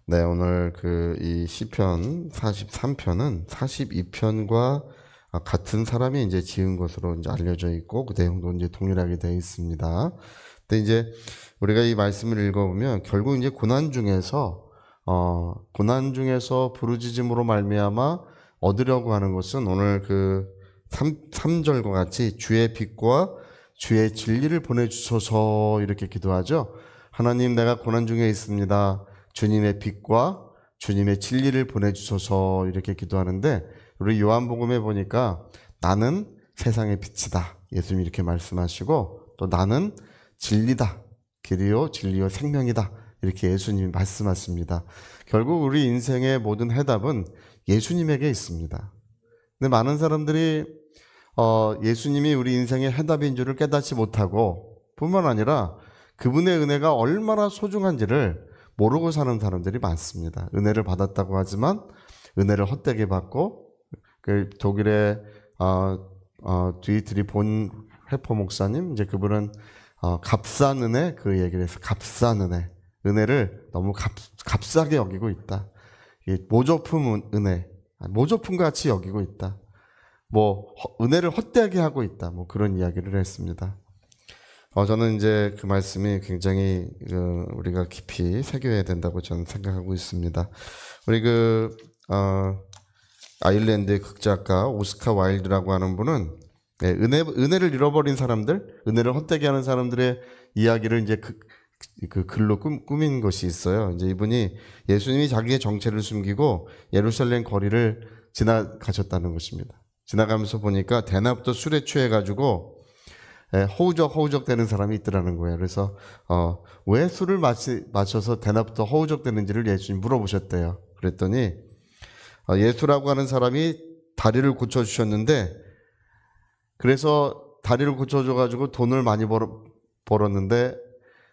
네, 오늘 이 시편 43편은 42편과 같은 사람이 이제 지은 것으로 이제 알려져 있고 그 내용도 이제 동일하게 되어 있습니다. 근데 이제 우리가 이 말씀을 읽어보면 결국 이제 고난 중에서 부르짖음으로 말미암아 얻으려고 하는 것은 오늘 3절과 같이 주의 빛과 주의 진리를 보내주소서 이렇게 기도하죠. 하나님, 내가 고난 중에 있습니다. 주님의 빛과 주님의 진리를 보내주소서 이렇게 기도하는데, 우리 요한복음에 보니까 나는 세상의 빛이다 예수님이 이렇게 말씀하시고, 또 나는 진리다, 길이요 진리요 생명이다 이렇게 예수님이 말씀하십니다. 결국 우리 인생의 모든 해답은 예수님에게 있습니다. 근데 많은 사람들이 예수님이 우리 인생의 해답인 줄을 깨닫지 못하고, 뿐만 아니라 그분의 은혜가 얼마나 소중한지를 모르고 사는 사람들이 많습니다. 은혜를 받았다고 하지만 은혜를 헛되게 받고, 독일의 디트리 본 회포 목사님, 이제 그분은 값싼 은혜, 그 얘기를 해서 값싼 은혜를 너무 값싸게 여기고 있다. 모조품 은혜, 모조품 같이 여기고 있다. 은혜를 헛되게 하고 있다. 그런 이야기를 했습니다. 저는 이제 그 말씀이 굉장히 우리가 깊이 새겨야 된다고 저는 생각하고 있습니다. 우리 아일랜드의 극작가 오스카 와일드라고 하는 분은 은혜를 잃어버린 사람들, 은혜를 헛되게 하는 사람들의 이야기를 이제 그 글로 꾸민 것이 있어요. 이제 이분이 예수님이 자기의 정체를 숨기고 예루살렘 거리를 지나가셨다는 것입니다. 지나가면서 보니까 대낮부터 술에 취해가지고 허우적 되는 사람이 있더라는 거예요. 그래서 왜 술을 마셔서 대낮부터 허우적 되는지를 예수님 물어보셨대요. 그랬더니 예수라고 하는 사람이 다리를 고쳐주셨는데, 그래서 다리를 고쳐줘가지고 돈을 많이 벌었는데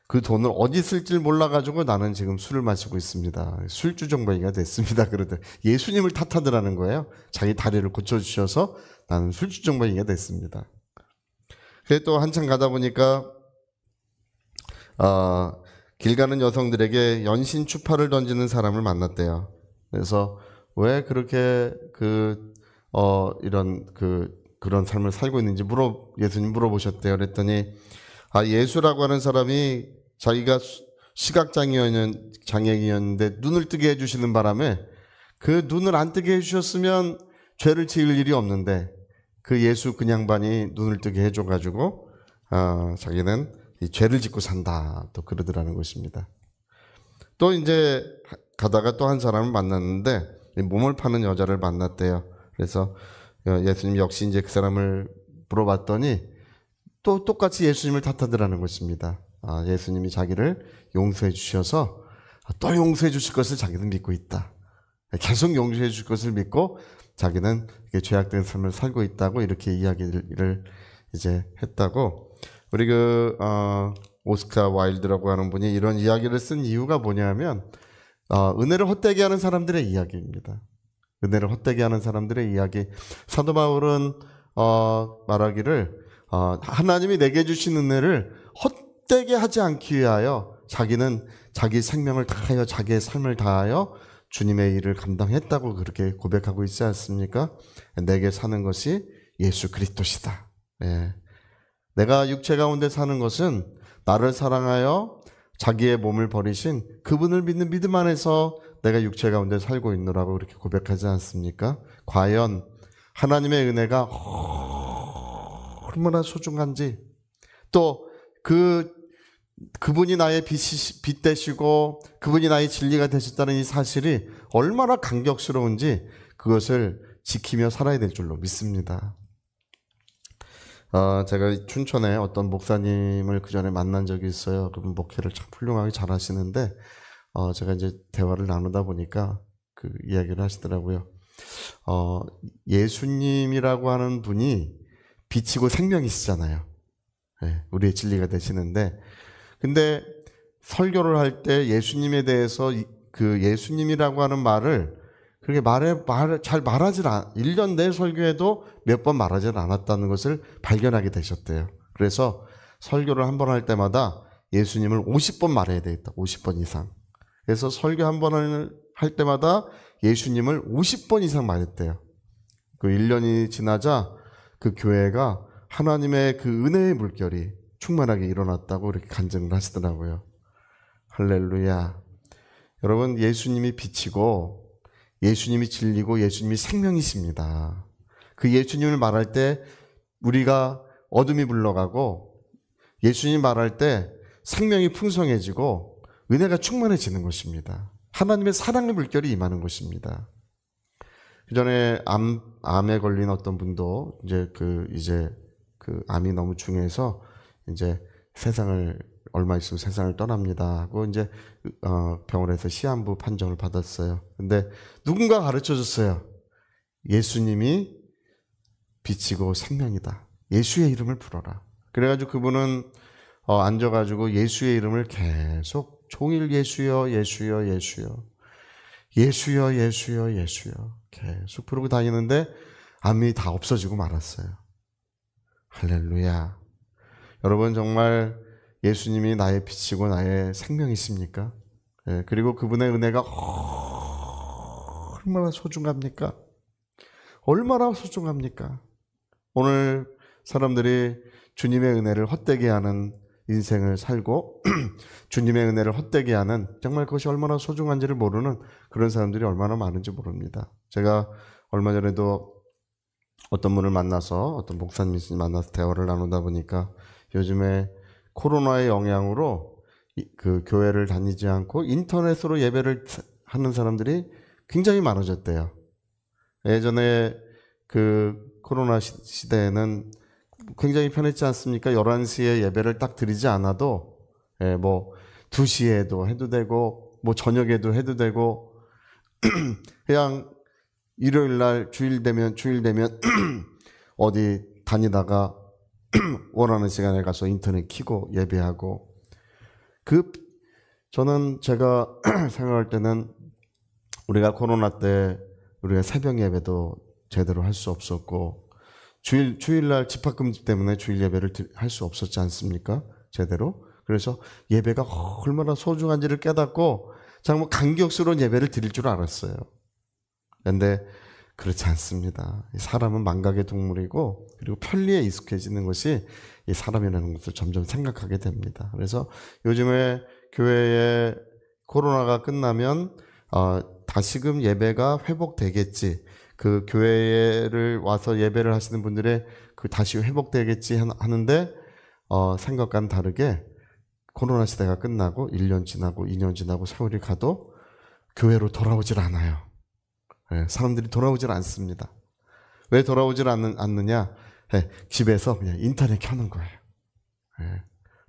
그 돈을 어디 쓸지 몰라가지고 나는 지금 술을 마시고 있습니다. 술주정뱅이가 됐습니다. 그러더니 예수님을 탓하더라는 거예요. 자기 다리를 고쳐주셔서 나는 술주정뱅이가 됐습니다. 그래 또 한참 가다 보니까 길 가는 여성들에게 연신 추파를 던지는 사람을 만났대요. 그래서 왜 그렇게 그런 삶을 살고 있는지 예수님 물어보셨대요. 그랬더니 예수라고 하는 사람이 자기가 시각장애인이었는데 눈을 뜨게 해주시는 바람에 그 눈을 안 뜨게 해주셨으면 죄를 지을 일이 없는데, 그 예수 그 양반이 눈을 뜨게 해줘가지고 자기는 이 죄를 짓고 산다 또 그러더라는 것입니다. 또 이제 가다가 또 한 사람을 만났는데 몸을 파는 여자를 만났대요. 그래서 예수님 역시 이제 그 사람을 물어봤더니 또 똑같이 예수님을 탓하더라는 것입니다. 예수님이 자기를 용서해 주셔서 또 용서해 주실 것을 자기는 믿고 있다. 계속 용서해 주실 것을 믿고 자기는 죄악된 삶을 살고 있다고 이렇게 이야기를 이제 했다고. 우리 오스카 와일드라고 하는 분이 이런 이야기를 쓴 이유가 뭐냐면 은혜를 헛되게 하는 사람들의 이야기입니다. 은혜를 헛되게 하는 사람들의 이야기. 사도 바울은 말하기를 하나님이 내게 주신 은혜를 헛되게 하지 않기 위하여 자기는 자기 생명을 다하여 자기의 삶을 다하여 주님의 일을 감당했다고 그렇게 고백하고 있지 않습니까? 내게 사는 것이 예수 그리스도시다. 내가 육체 가운데 사는 것은 나를 사랑하여 자기의 몸을 버리신 그분을 믿는 믿음 안에서 내가 육체 가운데 살고 있노라고 그렇게 고백하지 않습니까? 과연 하나님의 은혜가 얼마나 소중한지, 또 그분이 나의 빛 되시고 그분이 나의 진리가 되셨다는 이 사실이 얼마나 감격스러운지 그것을 지키며 살아야 될 줄로 믿습니다. 제가 춘천에 어떤 목사님을 그 전에 만난 적이 있어요. 그분 목회를 참 훌륭하게 잘 하시는데 제가 이제 대화를 나누다 보니까 그 이야기를 하시더라고요. 예수님이라고 하는 분이 빛이고 생명이시잖아요. 우리의 진리가 되시는데, 근데 설교를 할 때 예수님에 대해서 그 예수님이라고 하는 말을 그렇게 잘 말하질 1년 내 설교에도 몇 번 말하질 않았다는 것을 발견하게 되셨대요. 그래서 설교를 한 번 할 때마다 예수님을 50번 말해야 되겠다. 50번 이상. 그래서 설교 한 번을 할 때마다 예수님을 50번 이상 맞았대요. 그 1년이 지나자 그 교회가 하나님의 그 은혜의 물결이 충만하게 일어났다고 이렇게 간증을 하시더라고요. 할렐루야. 여러분, 예수님이 빛이고 예수님이 진리고 예수님이 생명이십니다. 그 예수님을 말할 때 우리가 어둠이 물러가고 예수님 말할 때 생명이 풍성해지고 은혜가 충만해지는 것입니다. 하나님의 사랑의 물결이 임하는 것입니다. 그 전에 암에 걸린 어떤 분도 이제 그 암이 너무 중해서 이제 얼마 있으면 세상을 떠납니다 하고 이제 병원에서 시한부 판정을 받았어요. 근데 누군가 가르쳐 줬어요. 예수님이 빛이고 생명이다. 예수의 이름을 불어라. 그래가지고 그분은 앉아가지고 예수의 이름을 계속 종일 예수여 예수여 예수여 예수여 예수여 예수여 계속 부르고 다니는데 암이 다 없어지고 말았어요. 할렐루야. 여러분, 정말 예수님이 나의 빛이고 나의 생명이십니까? 예, 그리고 그분의 은혜가 얼마나 소중합니까? 얼마나 소중합니까? 오늘 사람들이 주님의 은혜를 헛되게 하는 인생을 살고 주님의 은혜를 헛되게 하는, 정말 그것이 얼마나 소중한지를 모르는 그런 사람들이 얼마나 많은지 모릅니다. 제가 얼마 전에도 어떤 분을 만나서, 어떤 목사님을 만나서 대화를 나누다 보니까 요즘에 코로나의 영향으로 그 교회를 다니지 않고 인터넷으로 예배를 하는 사람들이 굉장히 많아졌대요. 예전에 그 코로나 시대에는 굉장히 편했지 않습니까? 11시에 예배를 딱 드리지 않아도 뭐 2시에도 해도 되고 뭐 저녁에도 해도 되고 그냥 일요일날 주일 되면 어디 다니다가 원하는 시간에 가서 인터넷 켜고 예배하고, 저는 제가 생각할 때는 우리가 코로나 때 우리가 새벽 예배도 제대로 할 수 없었고 주일날 집합금지 때문에 주일 예배를 할 수 없었지 않습니까? 제대로. 그래서 예배가 얼마나 소중한지를 깨닫고 정말 감격스러운 예배를 드릴 줄 알았어요. 그런데 그렇지 않습니다. 사람은 망각의 동물이고, 그리고 편리에 익숙해지는 것이 이 사람이라는 것을 점점 생각하게 됩니다. 그래서 요즘에 교회에 코로나가 끝나면 다시금 예배가 회복되겠지, 그 교회를 와서 예배를 하시는 분들의 그 다시 회복되겠지 하는데 생각과는 다르게 코로나 시대가 끝나고 1년 지나고 2년 지나고 세월이 가도 교회로 돌아오질 않아요. 사람들이 돌아오질 않습니다. 왜 돌아오질 않느냐? 집에서 그냥 인터넷 켜는 거예요.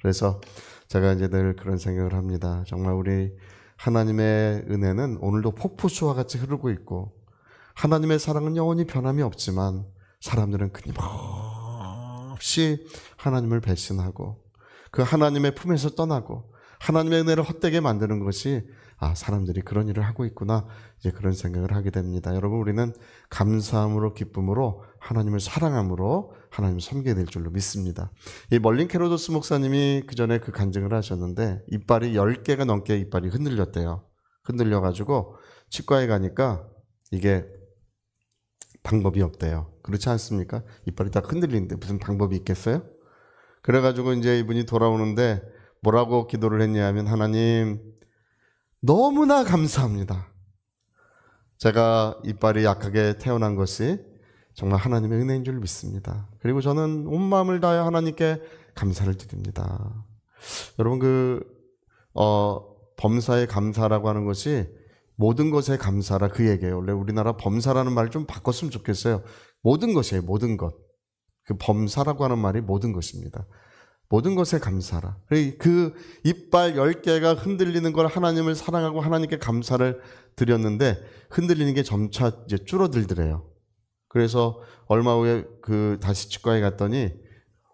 그래서 제가 이제 늘 그런 생각을 합니다. 정말 우리 하나님의 은혜는 오늘도 폭포수와 같이 흐르고 있고, 하나님의 사랑은 영원히 변함이 없지만 사람들은 끊임없이 하나님을 배신하고 그 하나님의 품에서 떠나고 하나님의 은혜를 헛되게 만드는 것이, 사람들이 그런 일을 하고 있구나, 이제 그런 생각을 하게 됩니다. 여러분, 우리는 감사함으로, 기쁨으로, 하나님을 사랑함으로 하나님을 섬기게 될 줄로 믿습니다. 이 멀린 캐로도스 목사님이 그 전에 그 간증을 하셨는데, 이빨이 10개가 넘게 이빨이 흔들렸대요. 흔들려가지고 치과에 가니까 이게 방법이 없대요. 그렇지 않습니까? 이빨이 다 흔들리는데 무슨 방법이 있겠어요? 그래가지고 이제 이분이 돌아오는데 뭐라고 기도를 했냐 하면, 하나님, 너무나 감사합니다. 제가 이빨이 약하게 태어난 것이 정말 하나님의 은혜인 줄 믿습니다. 그리고 저는 온 마음을 다해 하나님께 감사를 드립니다. 여러분, 범사에 감사라고 하는 것이 모든 것에 감사라, 그 얘기예요. 원래 우리나라 범사라는 말을 좀 바꿨으면 좋겠어요. 모든 것이에요. 모든 것. 그 범사라고 하는 말이 모든 것입니다. 모든 것에 감사라. 그 이빨 10개가 흔들리는 걸 하나님을 사랑하고 하나님께 감사를 드렸는데 흔들리는 게 점차 이제 줄어들더래요. 그래서 얼마 후에 다시 치과에 갔더니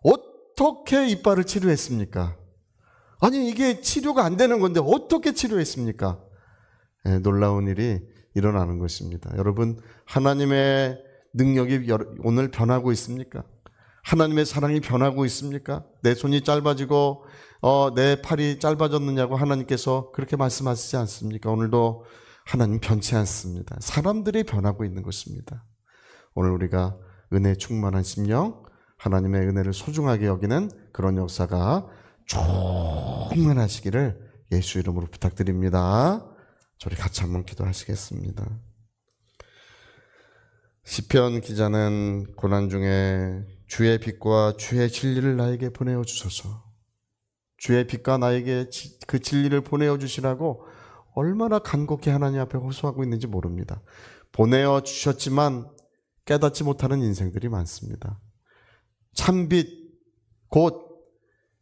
어떻게 이빨을 치료했습니까? 아니, 이게 치료가 안 되는 건데 어떻게 치료했습니까? 놀라운 일이 일어나는 것입니다. 여러분, 하나님의 능력이 오늘 변하고 있습니까? 하나님의 사랑이 변하고 있습니까? 내 손이 짧아지고 내 팔이 짧아졌느냐고 하나님께서 그렇게 말씀하시지 않습니까? 오늘도 하나님 변치 않습니다. 사람들이 변하고 있는 것입니다. 오늘 우리가 은혜 충만한 심령, 하나님의 은혜를 소중하게 여기는 그런 역사가 충만하시기를 예수 이름으로 부탁드립니다. 저희 같이 한번 기도하시겠습니다. 시편 기자는 고난 중에 주의 빛과 주의 진리를 나에게 보내어 주소서. 주의 빛과 나에게 그 진리를 보내어 주시라고 얼마나 간곡히 하나님 앞에 호소하고 있는지 모릅니다. 보내어 주셨지만 깨닫지 못하는 인생들이 많습니다. 참빛 곧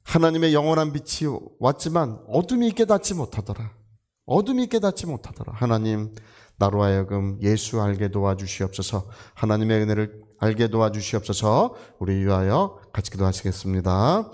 하나님의 영원한 빛이 왔지만 어둠이 깨닫지 못하더라. 어둠이 깨닫지 못하더라. 하나님, 나로 하여금 예수 알게 도와주시옵소서. 하나님의 은혜를 알게 도와주시옵소서. 우리 위하여 같이 기도하시겠습니다.